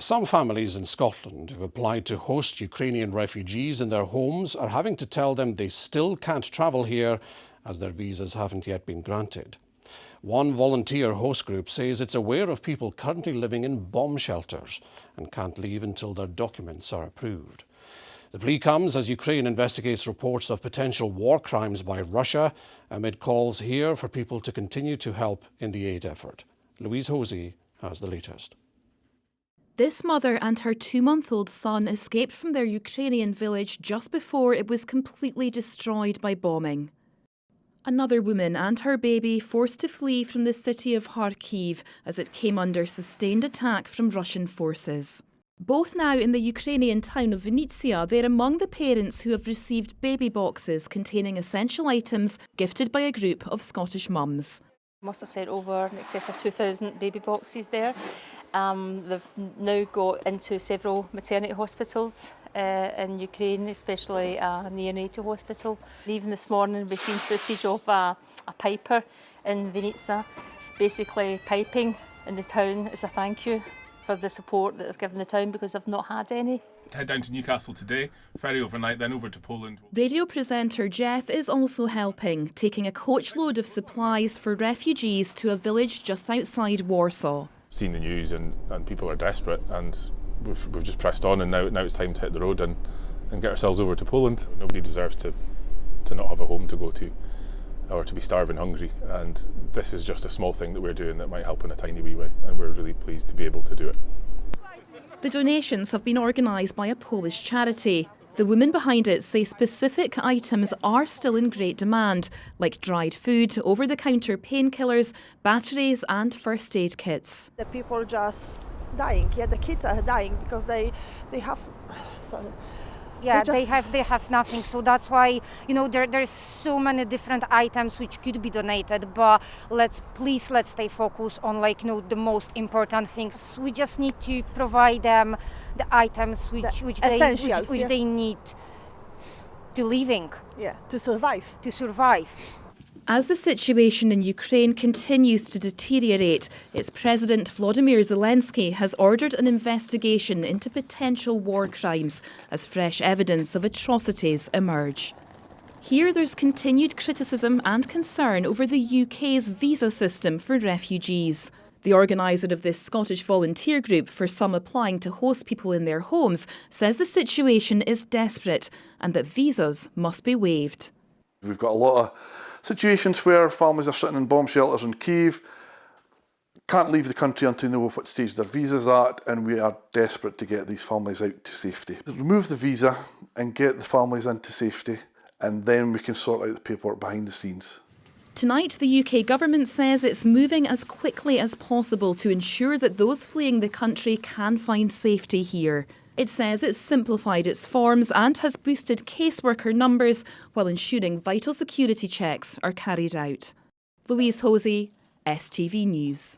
Some families in Scotland who've applied to host Ukrainian refugees in their homes are having to tell them they still can't travel here as their visas haven't yet been granted. One volunteer host group says it's aware of people currently living in bomb shelters and can't leave until their documents are approved. The plea comes as Ukraine investigates reports of potential war crimes by Russia amid calls here for people to continue to help in the aid effort. Louise Hosey has the latest. This mother and her 2-month-old son escaped from their Ukrainian village just before it was completely destroyed by bombing. Another woman and her baby forced to flee from the city of Kharkiv as it came under sustained attack from Russian forces. Both now in the Ukrainian town of Vinnytsia, they're among the parents who have received baby boxes containing essential items gifted by a group of Scottish mums. Must have sent over in excess of 2,000 baby boxes there. They've now got into several maternity hospitals in Ukraine, especially a neonatal hospital. Even this morning we've seen footage of a piper in Vinnytsia, basically piping in the town as a thank you for the support that they've given the town because they've not had any. Head down to Newcastle today, ferry overnight, then over to Poland. Radio presenter Jeff is also helping, taking a coachload of supplies for refugees to a village just outside Warsaw. Seen the news and people are desperate, and we've just pressed on, and now it's time to hit the road and get ourselves over to Poland. Nobody deserves to not have a home to go to or to be starving hungry, and this is just a small thing that we're doing that might help in a tiny wee way, and we're really pleased to be able to do it. The donations have been organised by a Polish charity. The women behind it say specific items are still in great demand, like dried food, over-the-counter painkillers, batteries and first aid kits. The people just dying. Yeah, the kids are dying because they have. Sorry. Yeah, they have nothing. So that's why there's so many different items which could be donated. But let's stay focused on the most important things. We just need to provide them the items which they need to living. Yeah, to survive. As the situation in Ukraine continues to deteriorate, its President Volodymyr Zelensky has ordered an investigation into potential war crimes as fresh evidence of atrocities emerge. Here there's continued criticism and concern over the UK's visa system for refugees. The organiser of this Scottish volunteer group for some applying to host people in their homes says the situation is desperate and that visas must be waived. We've got a lot of situations where families are sitting in bomb shelters in Kyiv, can't leave the country until they know what stage their visa's at, and we are desperate to get these families out to safety. Remove the visa and get the families into safety, and then we can sort out the paperwork behind the scenes. Tonight, the UK government says it's moving as quickly as possible to ensure that those fleeing the country can find safety here. It says it's simplified its forms and has boosted caseworker numbers while ensuring vital security checks are carried out. Louise Hosey, STV News.